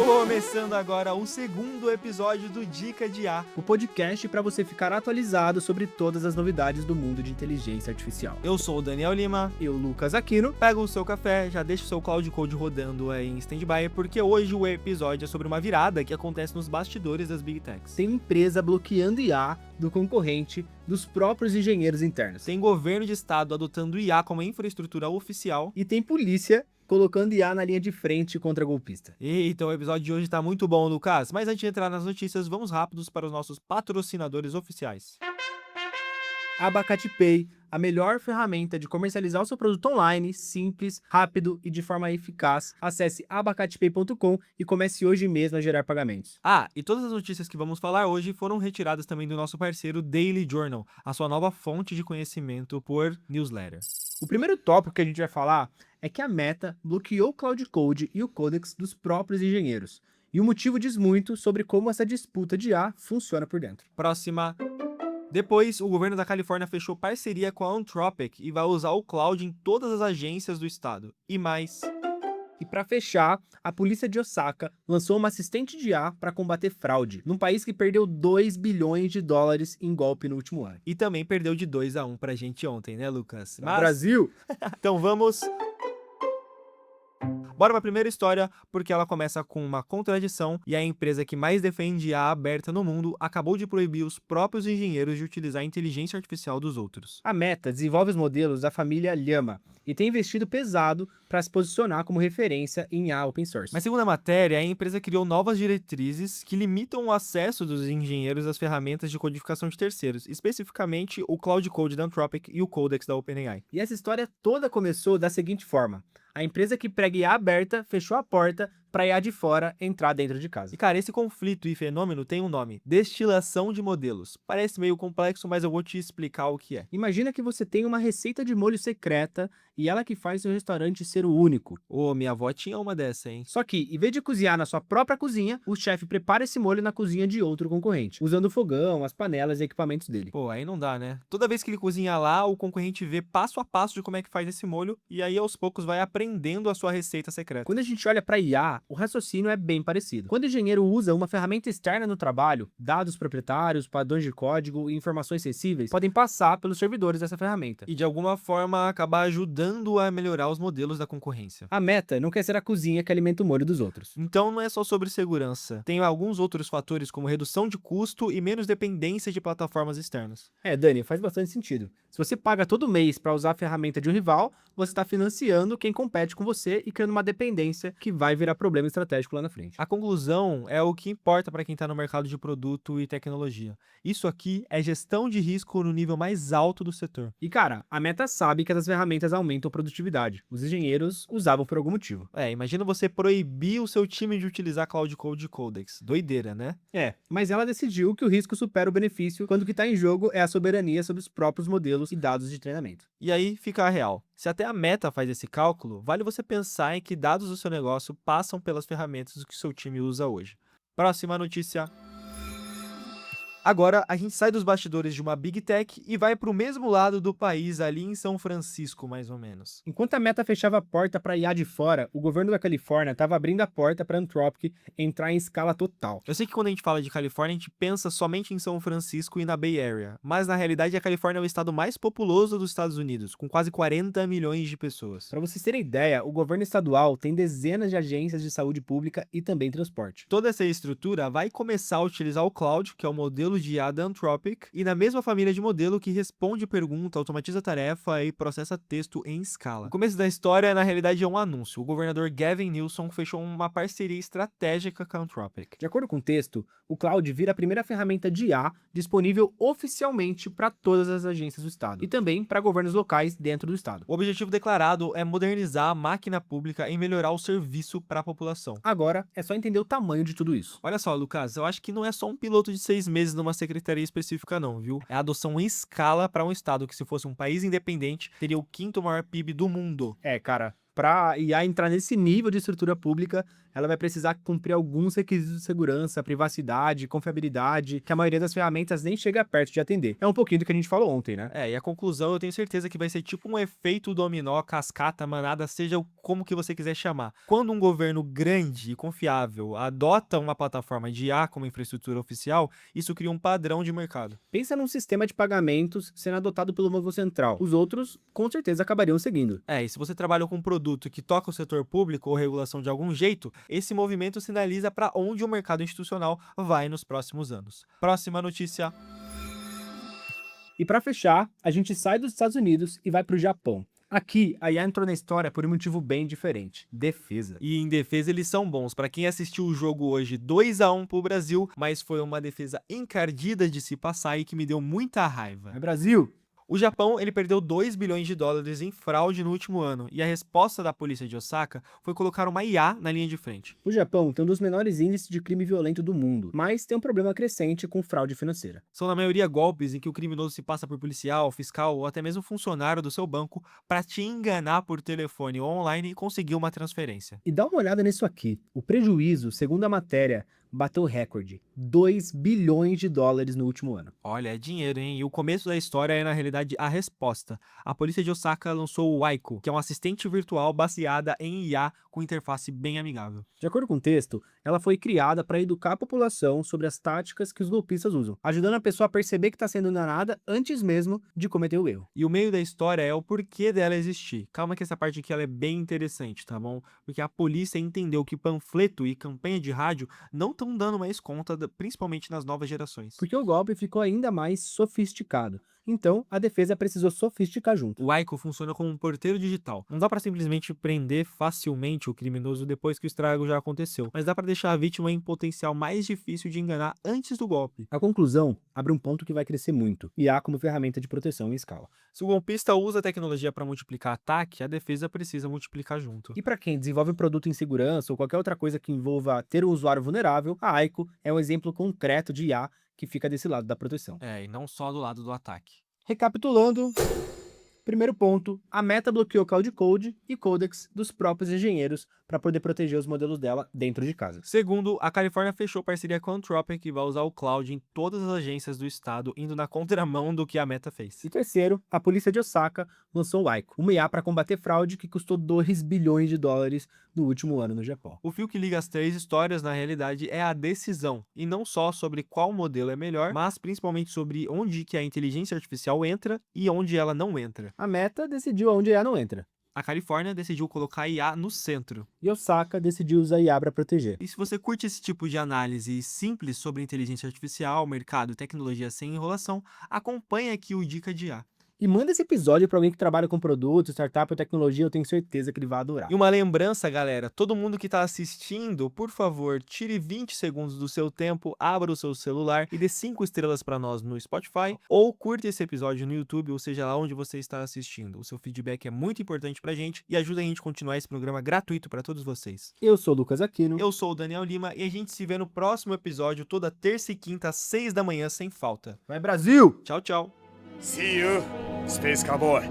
Começando agora o segundo episódio do Dica de IA, o podcast para você ficar atualizado sobre todas as novidades do mundo de inteligência artificial. Eu sou o Daniel Lima. Eu, Lucas Aquino. Pega o seu café, já deixa o seu Cloud Code rodando aí em stand-by, porque hoje o episódio é sobre uma virada que acontece nos bastidores das Big Techs. Tem empresa bloqueando IA do concorrente, dos próprios engenheiros internos. Tem governo de estado adotando IA como infraestrutura oficial. E tem polícia colocando IA na linha de frente contra golpista. Eita, o episódio de hoje tá muito bom, Lucas. Mas antes de entrar nas notícias, vamos rápidos para os nossos patrocinadores oficiais. Abacate Pay, a melhor ferramenta de comercializar o seu produto online, simples, rápido e de forma eficaz. Acesse abacatepay.com e comece hoje mesmo a gerar pagamentos. Ah, e todas as notícias que vamos falar hoje foram retiradas também do nosso parceiro Daily Journal, a sua nova fonte de conhecimento por newsletter. O primeiro tópico que a gente vai falar é que a Meta bloqueou o Cloud Code e o Codex dos próprios engenheiros. E o motivo diz muito sobre como essa disputa de IA funciona por dentro. Próxima. Depois, o governo da Califórnia fechou parceria com a Anthropic e vai usar o cloud em todas as agências do estado. E mais. E para fechar, a polícia de Osaka lançou uma assistente de IA para combater fraude, num país que perdeu 2 bilhões de dólares em golpe no último ano. E também perdeu de 2-1 pra gente ontem, né, Lucas? Mas... Brasil! Então vamos... Bora pra primeira história, porque ela começa com uma contradição e a empresa que mais defende a aberta no mundo acabou de proibir os próprios engenheiros de utilizar a inteligência artificial dos outros. A Meta desenvolve os modelos da família Llama e tem investido pesado para se posicionar como referência em IA open source. Mas segundo a matéria, a empresa criou novas diretrizes que limitam o acesso dos engenheiros às ferramentas de codificação de terceiros, especificamente o Cloud Code da Anthropic e o Codex da OpenAI. E essa história toda começou da seguinte forma: a empresa que prega IA aberta fechou a porta para IA de fora entrar dentro de casa. E cara, esse conflito e fenômeno tem um nome: destilação de modelos. Parece meio complexo, mas eu vou te explicar o que é. Imagina que você tem uma receita de molho secreta e ela que faz seu restaurante ser o único. Ô, minha avó tinha uma dessa, hein? Só que, em vez de cozinhar na sua própria cozinha, o chefe prepara esse molho na cozinha de outro concorrente, usando o fogão, as panelas e equipamentos dele. Pô, aí não dá, né? Toda vez que ele cozinha lá, o concorrente vê passo a passo de como é que faz esse molho e aí aos poucos vai aprendendo a sua receita secreta. Quando a gente olha para IA, o raciocínio é bem parecido. Quando o engenheiro usa uma ferramenta externa no trabalho, dados proprietários, padrões de código e informações sensíveis podem passar pelos servidores dessa ferramenta. E de alguma forma acabar ajudando a melhorar os modelos da concorrência. A Meta não quer ser a cozinha que alimenta o molho dos outros. Então não é só sobre segurança. Tem alguns outros fatores como redução de custo e menos dependência de plataformas externas. Dani, faz bastante sentido. Se você paga todo mês para usar a ferramenta de um rival, você está financiando quem compete com você e criando uma dependência que vai virar problema estratégico lá na frente. A conclusão é o que importa para quem está no mercado de produto e tecnologia. Isso aqui é gestão de risco no nível mais alto do setor. E cara, a Meta sabe que essas ferramentas aumentam a produtividade. Os engenheiros usavam por algum motivo. Imagina você proibir o seu time de utilizar Cloud Code e Codex. Doideira, né? Mas ela decidiu que o risco supera o benefício quando o que está em jogo é a soberania sobre os próprios modelos e dados de treinamento. E aí fica a real. Se até a Meta faz esse cálculo, vale você pensar em que dados do seu negócio passam pelas ferramentas que o seu time usa hoje. Próxima notícia. Agora, a gente sai dos bastidores de uma Big Tech e vai para o mesmo lado do país, ali em São Francisco, mais ou menos. Enquanto a Meta fechava a porta para IA de fora, o governo da Califórnia estava abrindo a porta para a Anthropic entrar em escala total. Eu sei que quando a gente fala de Califórnia, a gente pensa somente em São Francisco e na Bay Area, mas na realidade a Califórnia é o estado mais populoso dos Estados Unidos, com quase 40 milhões de pessoas. Para vocês terem ideia, o governo estadual tem dezenas de agências de saúde pública e também transporte. Toda essa estrutura vai começar a utilizar o Cloud, que é o modelo de IA da Anthropic, e na mesma família de modelo que responde pergunta, automatiza tarefa e processa texto em escala. O começo da história, na realidade, é um anúncio. O governador Gavin Newsom fechou uma parceria estratégica com a Anthropic. De acordo com o texto, o Cloud vira a primeira ferramenta de IA disponível oficialmente para todas as agências do estado e também para governos locais dentro do estado. O objetivo declarado é modernizar a máquina pública e melhorar o serviço para a população. Agora, é só entender o tamanho de tudo isso. Olha só, Lucas, eu acho que não é só um piloto de 6 meses numa secretaria específica não, viu? É a adoção em escala para um estado que, se fosse um país independente, teria o 5º maior PIB do mundo. Cara, Para IA entrar nesse nível de estrutura pública, ela vai precisar cumprir alguns requisitos de segurança, privacidade, confiabilidade, que a maioria das ferramentas nem chega perto de atender. É um pouquinho do que a gente falou ontem, né? E a conclusão eu tenho certeza que vai ser tipo um efeito dominó, cascata, manada, seja como que você quiser chamar. Quando um governo grande e confiável adota uma plataforma de IA como infraestrutura oficial, isso cria um padrão de mercado. Pensa num sistema de pagamentos sendo adotado pelo Banco Central. Os outros, com certeza, acabariam seguindo. E se você trabalha com um produto que toca o setor público ou regulação de algum jeito, esse movimento sinaliza para onde o mercado institucional vai nos próximos anos. Próxima notícia. E para fechar, a gente sai dos Estados Unidos e vai para o Japão. Aqui, a IA entrou na história por um motivo bem diferente: defesa. E em defesa eles são bons. Para quem assistiu o jogo hoje 2-1 pro Brasil, mas foi uma defesa encardida de se passar e que me deu muita raiva. É Brasil! O Japão, ele perdeu 2 bilhões de dólares em fraude no último ano, e a resposta da polícia de Osaka foi colocar uma IA na linha de frente. O Japão tem um dos menores índices de crime violento do mundo, mas tem um problema crescente com fraude financeira. São na maioria golpes em que o criminoso se passa por policial, fiscal ou até mesmo funcionário do seu banco para te enganar por telefone ou online e conseguir uma transferência. E dá uma olhada nisso aqui. O prejuízo, segundo a matéria, bateu o recorde: 2 bilhões de dólares no último ano. Olha, é dinheiro, hein? E o começo da história é, na realidade, a resposta. A polícia de Osaka lançou o Aiko, que é um assistente virtual baseada em IA com interface bem amigável. De acordo com o texto, ela foi criada para educar a população sobre as táticas que os golpistas usam, ajudando a pessoa a perceber que está sendo enganada antes mesmo de cometer o erro. E o meio da história é o porquê dela existir. Calma que essa parte aqui ela é bem interessante, tá bom? Porque a polícia entendeu que panfleto e campanha de rádio não estão dando mais conta, principalmente nas novas gerações. Porque o golpe ficou ainda mais sofisticado. Então, a defesa precisou sofisticar junto. O Aiko funciona como um porteiro digital. Não dá para simplesmente prender facilmente o criminoso depois que o estrago já aconteceu, mas dá para deixar a vítima em potencial mais difícil de enganar antes do golpe. A conclusão abre um ponto que vai crescer muito: IA como ferramenta de proteção em escala. Se o golpista usa a tecnologia para multiplicar ataque, a defesa precisa multiplicar junto. E para quem desenvolve um produto em segurança ou qualquer outra coisa que envolva ter um usuário vulnerável, a Aiko é um exemplo concreto de IA que fica desse lado da proteção. E não só do lado do ataque. Recapitulando, primeiro ponto: a Meta bloqueou Cloud Code e Codex dos próprios engenheiros para poder proteger os modelos dela dentro de casa. Segundo, a Califórnia fechou parceria com a Anthropic e vai usar o cloud em todas as agências do estado, indo na contramão do que a Meta fez. E terceiro, a polícia de Osaka lançou o Aiko, uma IA para combater fraude que custou 2 bilhões de dólares no último ano no Japão. O fio que liga as três histórias, na realidade, é a decisão, e não só sobre qual modelo é melhor, mas principalmente sobre onde que a inteligência artificial entra e onde ela não entra. A Meta decidiu onde a IA não entra. A Califórnia decidiu colocar a IA no centro. E Osaka decidiu usar IA para proteger. E se você curte esse tipo de análise simples sobre inteligência artificial, mercado e tecnologia sem enrolação, acompanhe aqui o Dica de IA. E manda esse episódio para alguém que trabalha com produtos, startup ou tecnologia, eu tenho certeza que ele vai adorar. E uma lembrança, galera, todo mundo que está assistindo, por favor, tire 20 segundos do seu tempo, abra o seu celular e dê 5 estrelas para nós no Spotify, ou curte esse episódio no YouTube, ou seja lá onde você está assistindo. O seu feedback é muito importante pra gente e ajuda a gente a continuar esse programa gratuito para todos vocês. Eu sou o Lucas Aquino. Eu sou o Daniel Lima e a gente se vê no próximo episódio, toda terça e quinta, às 6 da manhã, sem falta. Vai Brasil! Tchau, tchau. See you, Space Cowboy.